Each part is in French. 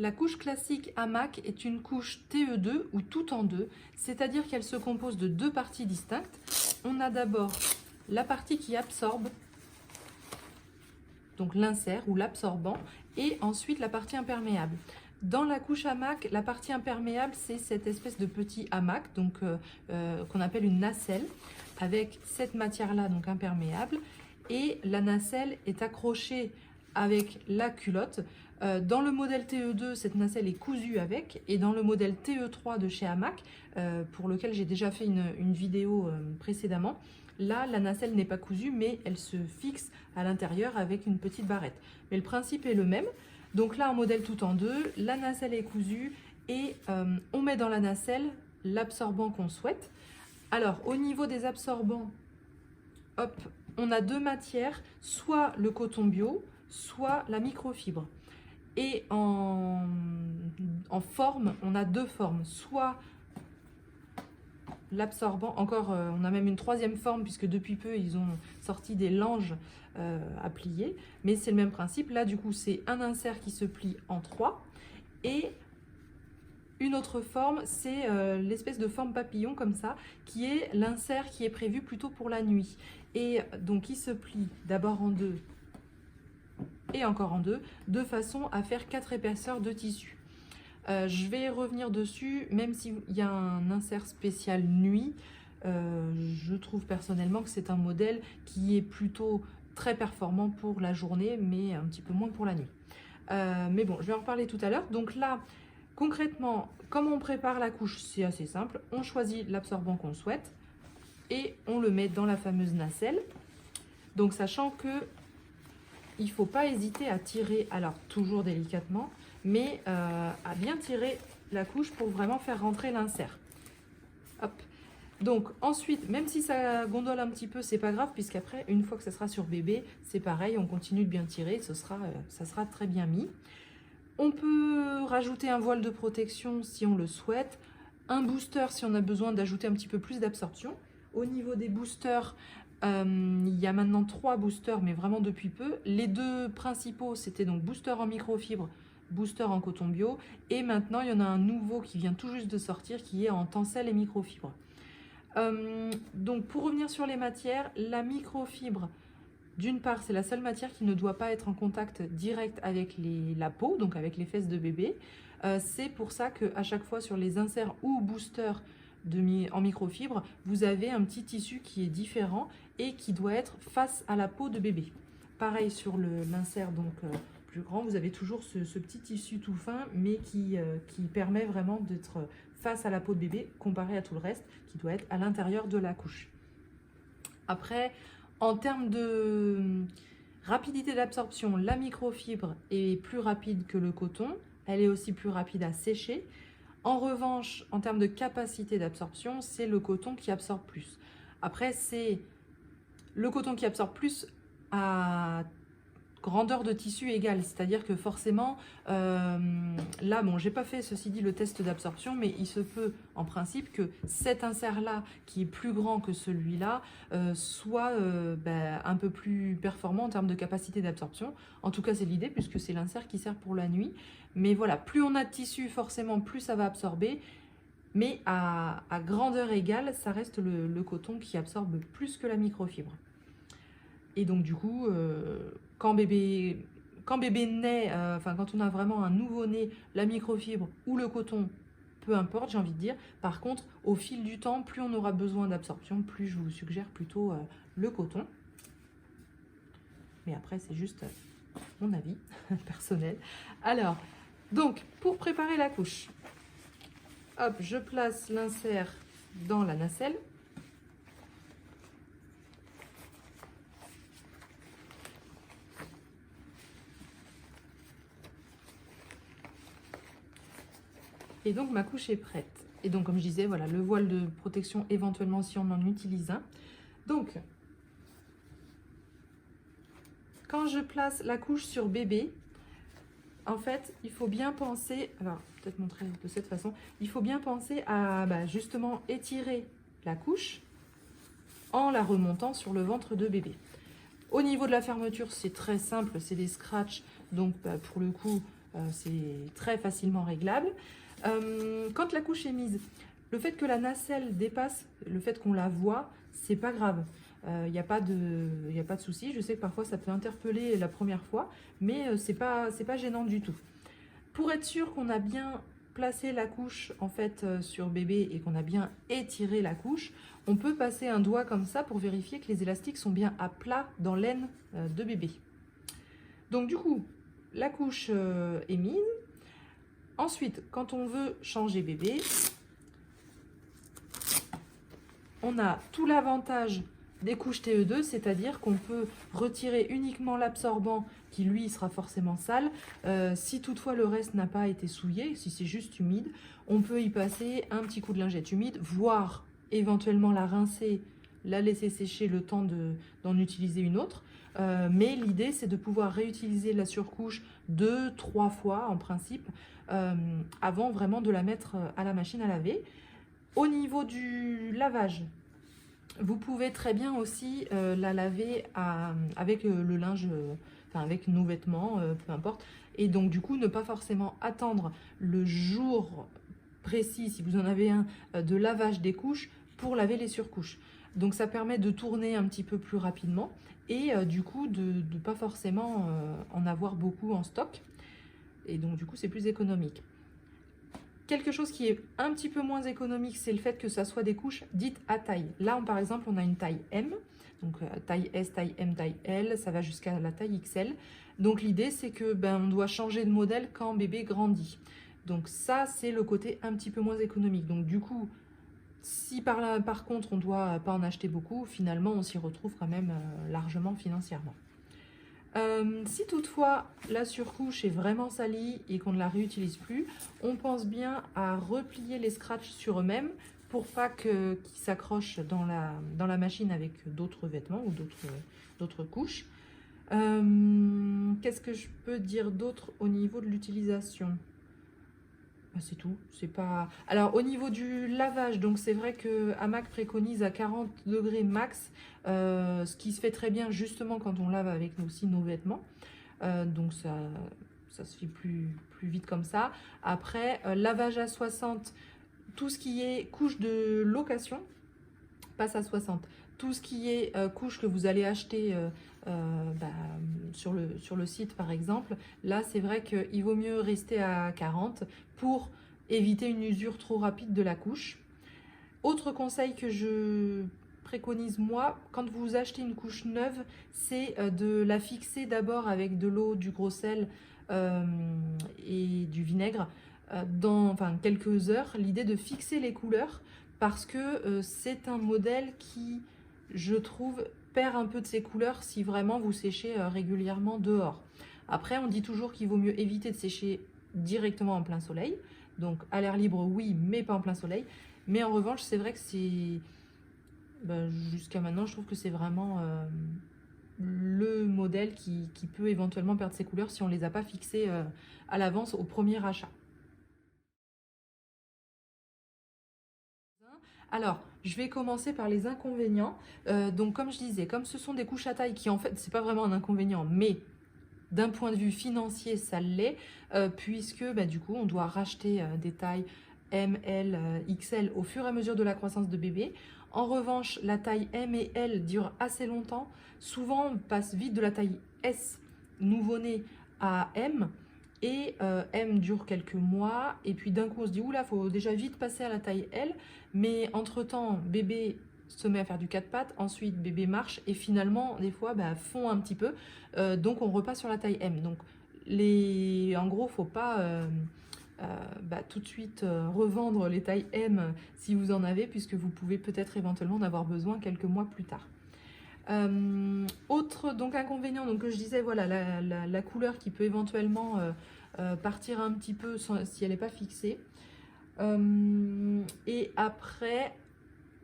La couche classique hamac est une couche TE2 ou tout en deux, c'est-à-dire qu'elle se compose de deux parties distinctes. On a d'abord la partie qui absorbe, donc l'insert ou l'absorbant, et ensuite la partie imperméable. Dans la couche hamac, la partie imperméable, c'est cette espèce de petit hamac, donc qu'on appelle une nacelle, avec cette matière-là, donc imperméable, et la nacelle est accrochée avec la culotte. Dans le modèle TE2, cette nacelle est cousue avec, et dans le modèle TE3 de chez hamac, pour lequel j'ai déjà fait une vidéo précédemment, là, la nacelle n'est pas cousue, mais elle se fixe à l'intérieur avec une petite barrette. Mais le principe est le même. Donc là, en modèle tout en deux, la nacelle est cousue et on met dans la nacelle l'absorbant qu'on souhaite. Alors, au niveau des absorbants, hop, on a deux matières, soit le coton bio, soit la microfibre. Et en forme, on a deux formes, soit l'absorbant, encore on a même une troisième forme puisque depuis peu ils ont sorti des langes à plier, mais c'est le même principe. Là du coup c'est un insert qui se plie en trois, et une autre forme c'est l'espèce de forme papillon comme ça, qui est l'insert qui est prévu plutôt pour la nuit, et donc il se plie d'abord en deux et encore en deux, de façon à faire 4 épaisseurs de tissu. Je vais revenir dessus, même s'il y a un insert spécial nuit. Je trouve personnellement que c'est un modèle qui est plutôt très performant pour la journée, mais un petit peu moins pour la nuit. Mais bon, je vais en reparler tout à l'heure. Donc là, concrètement, comment on prépare la couche? C'est assez simple. On choisit l'absorbant qu'on souhaite et on le met dans la fameuse nacelle. Donc sachant que il ne faut pas hésiter à tirer, alors toujours délicatement, mais à bien tirer la couche pour vraiment faire rentrer l'insert. Hop. Donc ensuite, même si ça gondole un petit peu, c'est pas grave, puisqu'après, une fois que ça sera sur bébé, c'est pareil, on continue de bien tirer, ça sera très bien mis. On peut rajouter un voile de protection si on le souhaite, un booster si on a besoin d'ajouter un petit peu plus d'absorption. Au niveau des boosters, il y a maintenant 3 boosters, mais vraiment depuis peu. Les deux principaux, c'était donc booster en microfibre, booster en coton bio, et maintenant il y en a un nouveau qui vient tout juste de sortir, qui est en tencel et microfibre. Donc pour revenir sur les matières, la microfibre, d'une part c'est la seule matière qui ne doit pas être en contact direct avec la peau, donc avec les fesses de bébé. C'est pour ça qu'à chaque fois sur les inserts ou boosters en microfibre, vous avez un petit tissu qui est différent et qui doit être face à la peau de bébé. Pareil sur l'insert donc plus grand, vous avez toujours ce petit tissu tout fin, mais qui permet vraiment d'être face à la peau de bébé comparé à tout le reste qui doit être à l'intérieur de la couche. Après, en termes de rapidité d'absorption, la microfibre est plus rapide que le coton, elle est aussi plus rapide à sécher. En revanche, en termes de capacité d'absorption, c'est le coton qui absorbe plus. Après, c'est le coton qui absorbe plus à grandeur de tissu égale, c'est-à-dire que forcément, là, bon, j'ai pas fait, ceci dit, le test d'absorption, mais il se peut, en principe, que cet insert-là, qui est plus grand que celui-là, soit un peu plus performant en termes de capacité d'absorption. En tout cas, c'est l'idée, puisque c'est l'insert qui sert pour la nuit. Mais voilà, plus on a de tissu, forcément, plus ça va absorber. Mais à grandeur égale, ça reste le coton qui absorbe plus que la microfibre. Et donc du coup, quand bébé naît, quand on a vraiment un nouveau-né, la microfibre ou le coton, peu importe, j'ai envie de dire. Par contre, au fil du temps, plus on aura besoin d'absorption, plus je vous suggère plutôt le coton. Mais après, c'est juste mon avis personnel. Alors, donc, pour préparer la couche, hop, je place l'insert dans la nacelle. Et donc ma couche est prête. Et donc comme je disais, voilà, le voile de protection éventuellement si on en utilise un. Donc, quand je place la couche sur bébé, en fait, il faut bien penser, alors peut-être montrer de cette façon, il faut bien penser à justement étirer la couche en la remontant sur le ventre de bébé. Au niveau de la fermeture, c'est très simple, c'est des scratchs, donc pour le coup, c'est très facilement réglable. Quand la couche est mise, le fait que la nacelle dépasse, le fait qu'on la voit, c'est pas grave. Il n'y a pas de souci. Je sais que parfois ça peut interpeller la première fois, mais c'est pas gênant du tout. Pour être sûr qu'on a bien placé la couche en fait sur bébé et qu'on a bien étiré la couche, on peut passer un doigt comme ça pour vérifier que les élastiques sont bien à plat dans l'aine de bébé. Donc du coup, la couche est mise. Ensuite, quand on veut changer bébé, on a tout l'avantage des couches TE2, c'est-à-dire qu'on peut retirer uniquement l'absorbant qui lui sera forcément sale. Si toutefois le reste n'a pas été souillé, si c'est juste humide, on peut y passer un petit coup de lingette humide, voire éventuellement la rincer, la laisser sécher le temps d'en utiliser une autre. Mais l'idée c'est de pouvoir réutiliser la surcouche 2-3 fois en principe avant vraiment de la mettre à la machine à laver. Au niveau du lavage, vous pouvez très bien aussi la laver avec le linge, avec nos vêtements, peu importe. Et donc du coup, ne pas forcément attendre le jour précis, si vous en avez un, de lavage des couches pour laver les surcouches. Donc ça permet de tourner un petit peu plus rapidement et du coup de ne pas forcément en avoir beaucoup en stock. Et donc du coup, c'est plus économique. Quelque chose qui est un petit peu moins économique, c'est le fait que ça soit des couches dites à taille. Là, par exemple, on a une taille M, donc taille S, taille M, taille L, ça va jusqu'à la taille XL. Donc l'idée, c'est que on doit changer de modèle quand bébé grandit. Donc ça, c'est le côté un petit peu moins économique. Donc du coup, si par contre, on ne doit pas en acheter beaucoup, finalement, on s'y retrouve quand même largement financièrement. Si toutefois la surcouche est vraiment salie et qu'on ne la réutilise plus, on pense bien à replier les scratchs sur eux-mêmes pour pas qu'ils s'accrochent dans la machine avec d'autres vêtements ou d'autres couches. Qu'est-ce que je peux dire d'autre au niveau de l'utilisation ? C'est tout, c'est pas... Alors au niveau du lavage, donc c'est vrai que Hamac préconise à 40 degrés max, ce qui se fait très bien justement quand on lave avec aussi nos vêtements. Donc ça se fait plus vite comme ça. Après, lavage à 60, tout ce qui est couche de location passe à 60. Tout ce qui est couche que vous allez acheter sur le site par exemple, là c'est vrai qu'il vaut mieux rester à 40 pour éviter une usure trop rapide de la couche. Autre conseil que je préconise moi, quand vous achetez une couche neuve, c'est de la fixer d'abord avec de l'eau, du gros sel et du vinaigre dans quelques heures. L'idée de fixer les couleurs parce que c'est un modèle qui, je trouve, perd un peu de ses couleurs si vraiment vous séchez régulièrement dehors. Après, on dit toujours qu'il vaut mieux éviter de sécher directement en plein soleil. Donc à l'air libre, oui, mais pas en plein soleil. Mais en revanche, c'est vrai que c'est... jusqu'à maintenant, je trouve que c'est vraiment le modèle qui peut éventuellement perdre ses couleurs si on ne les a pas fixées à l'avance au premier achat. Alors, je vais commencer par les inconvénients. Donc, comme je disais, comme ce sont des couches à taille qui, en fait, c'est pas vraiment un inconvénient, mais d'un point de vue financier, ça l'est, puisque du coup, on doit racheter des tailles M, L, XL au fur et à mesure de la croissance de bébé. En revanche, la taille M et L dure assez longtemps. Souvent, on passe vite de la taille S nouveau-né à M. Et M dure quelques mois, et puis d'un coup on se dit oula, faut déjà vite passer à la taille L, mais entre temps bébé se met à faire du 4 pattes, ensuite bébé marche, et finalement des fois fond un petit peu, donc on repasse sur la taille M. Donc en gros, faut pas tout de suite revendre les tailles M si vous en avez, puisque vous pouvez peut-être éventuellement en avoir besoin quelques mois plus tard. Autre donc inconvénient, donc que je disais, voilà, la couleur qui peut éventuellement partir un petit peu si elle n'est pas fixée. Et après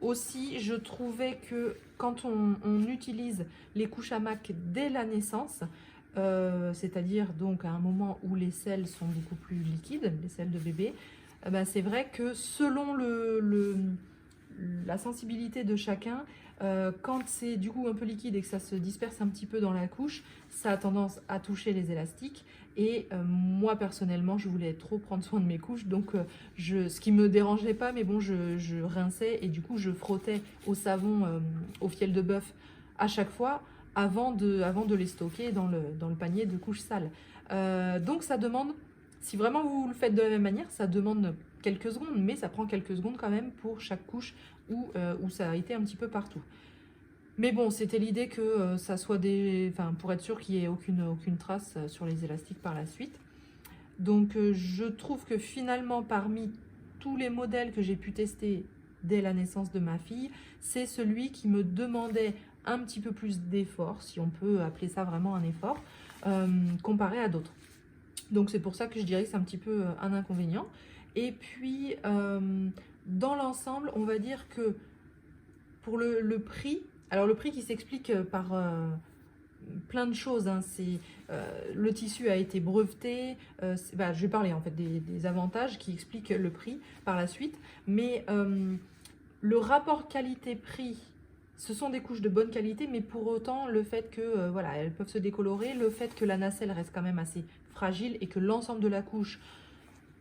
aussi, je trouvais que quand on utilise les couches Hamac dès la naissance, c'est-à-dire donc à un moment où les selles sont beaucoup plus liquides, les selles de bébé, c'est vrai que selon la sensibilité de chacun, Quand c'est du coup un peu liquide et que ça se disperse un petit peu dans la couche, ça a tendance à toucher les élastiques. Et moi personnellement, je voulais trop prendre soin de mes couches, donc ce qui me dérangeait pas, mais bon, je rinçais et du coup je frottais au savon, au fiel de bœuf à chaque fois avant de les stocker dans le panier de couches sales. Donc ça demande, si vraiment vous le faites de la même manière, ça demande quelques secondes, mais ça prend quelques secondes quand même pour chaque couche où ça a été un petit peu partout. Mais bon, c'était l'idée que ça soit pour être sûr qu'il n'y ait aucune trace sur les élastiques par la suite. Donc je trouve que finalement, parmi tous les modèles que j'ai pu tester dès la naissance de ma fille, c'est celui qui me demandait un petit peu plus d'effort, si on peut appeler ça vraiment un effort, comparé à d'autres. Donc c'est pour ça que je dirais que c'est un petit peu un inconvénient. Et puis, dans l'ensemble, on va dire que pour le prix, alors le prix qui s'explique par plein de choses, hein, le tissu a été breveté, je vais parler en fait des avantages qui expliquent le prix par la suite, mais le rapport qualité-prix, ce sont des couches de bonne qualité, mais pour autant le fait que voilà, elles peuvent se décolorer, le fait que la nacelle reste quand même assez fragile et que l'ensemble de la couche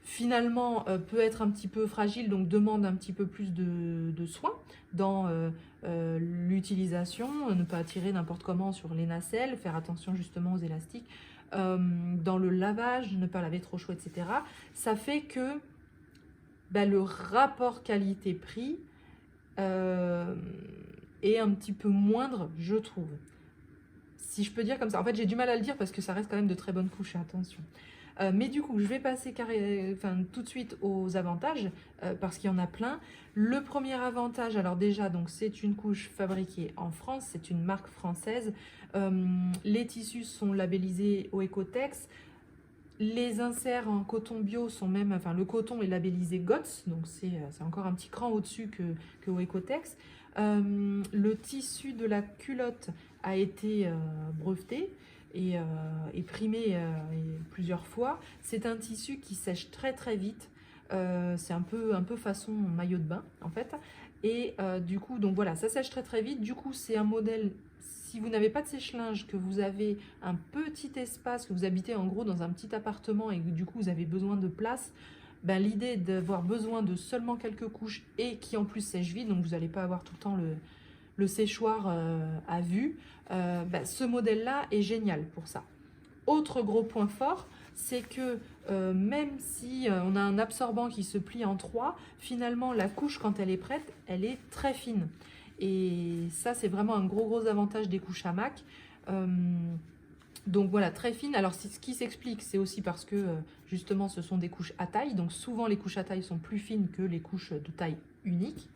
finalement peut être un petit peu fragile, donc demande un petit peu plus de soin dans l'utilisation, ne pas tirer n'importe comment sur les nacelles, faire attention justement aux élastiques, dans le lavage, ne pas laver trop chaud, etc. Ça fait que le rapport qualité-prix est un petit peu moindre, je trouve. Si je peux dire comme ça. En fait, j'ai du mal à le dire parce que ça reste quand même de très bonnes couches, attention. Mais du coup, je vais passer tout de suite aux avantages, parce qu'il y en a plein. Le premier avantage, alors déjà, donc c'est une couche fabriquée en France, c'est une marque française. Les tissus sont labellisés au Ecotex. Les inserts en coton bio sont même, le coton est labellisé GOTS, donc c'est encore un petit cran au-dessus que au Ecotex. Le tissu de la culotte a été breveté et primé plusieurs fois. C'est un tissu qui sèche très très vite. C'est un peu façon maillot de bain en fait. Et du coup, donc voilà, ça sèche très très vite. Du coup, c'est un modèle, si vous n'avez pas de sèche-linge, que vous avez un petit espace, que vous habitez en gros dans un petit appartement et que du coup vous avez besoin de place, l'idée d'avoir besoin de seulement quelques couches et qui en plus sèche vite, donc vous n'allez pas avoir tout le temps le séchoir à vue, ce modèle-là est génial pour ça. Autre gros point fort, c'est que même si on a un absorbant qui se plie en 3, finalement la couche quand elle est prête, elle est très fine. Et ça, c'est vraiment un gros avantage des couches hamac. Donc voilà, très fine. Alors ce qui s'explique, c'est aussi parce que justement ce sont des couches à taille. Donc souvent les couches à taille sont plus fines que les couches de taille unique.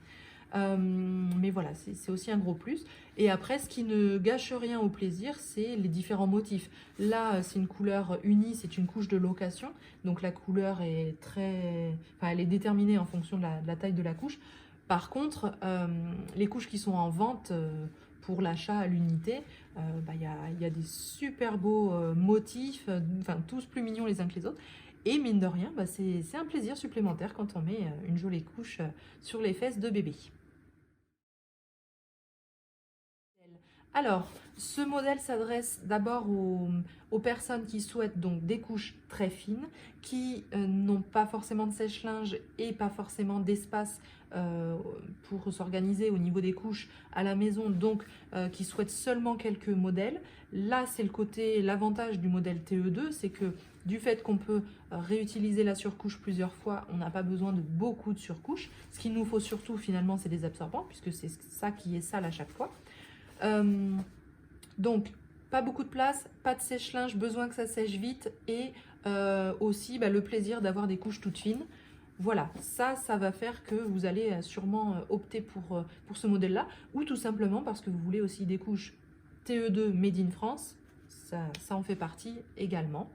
Mais voilà, c'est aussi un gros plus. Et après, ce qui ne gâche rien au plaisir, c'est les différents motifs. Là, c'est une couleur unie, c'est une couche de location. Donc la couleur est elle est déterminée en fonction de la taille de la couche. Par contre, les couches qui sont en vente pour l'achat à l'unité, y a des super beaux motifs, tous plus mignons les uns que les autres. Et mine de rien, c'est un plaisir supplémentaire quand on met une jolie couche sur les fesses de bébé. Alors, ce modèle s'adresse d'abord aux personnes qui souhaitent donc des couches très fines, qui n'ont pas forcément de sèche-linge et pas forcément d'espace pour s'organiser au niveau des couches à la maison, donc qui souhaitent seulement quelques modèles. Là, c'est l'avantage du modèle TE2, c'est que du fait qu'on peut réutiliser la surcouche plusieurs fois, on n'a pas besoin de beaucoup de surcouches. Ce qu'il nous faut surtout finalement, c'est des absorbants, puisque c'est ça qui est sale à chaque fois. Donc pas beaucoup de place, pas de sèche-linge, besoin que ça sèche vite et aussi le plaisir d'avoir des couches toutes fines. Voilà, ça va faire que vous allez sûrement opter pour ce modèle-là, ou tout simplement parce que vous voulez aussi des couches TE2 Made in France, ça en fait partie également.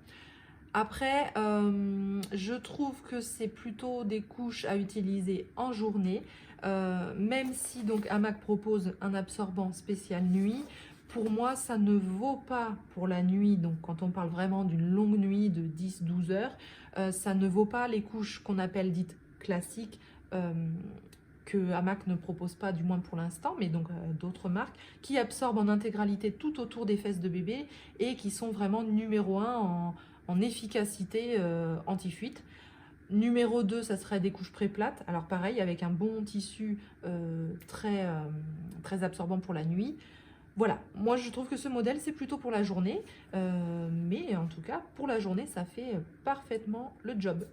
Après, je trouve que c'est plutôt des couches à utiliser en journée, même si donc hamac propose un absorbant spécial nuit. Pour moi, ça ne vaut pas pour la nuit, donc quand on parle vraiment d'une longue nuit de 10-12 heures, ça ne vaut pas les couches qu'on appelle dites classiques, que Hamac ne propose pas, du moins pour l'instant, mais donc d'autres marques, qui absorbent en intégralité tout autour des fesses de bébé et qui sont vraiment numéro 1 en efficacité anti-fuite. Numéro 2, ça serait des couches pré-plates. Alors pareil, avec un bon tissu très absorbant pour la nuit. Voilà, moi je trouve que ce modèle, c'est plutôt pour la journée. Mais en tout cas, pour la journée, ça fait parfaitement le job.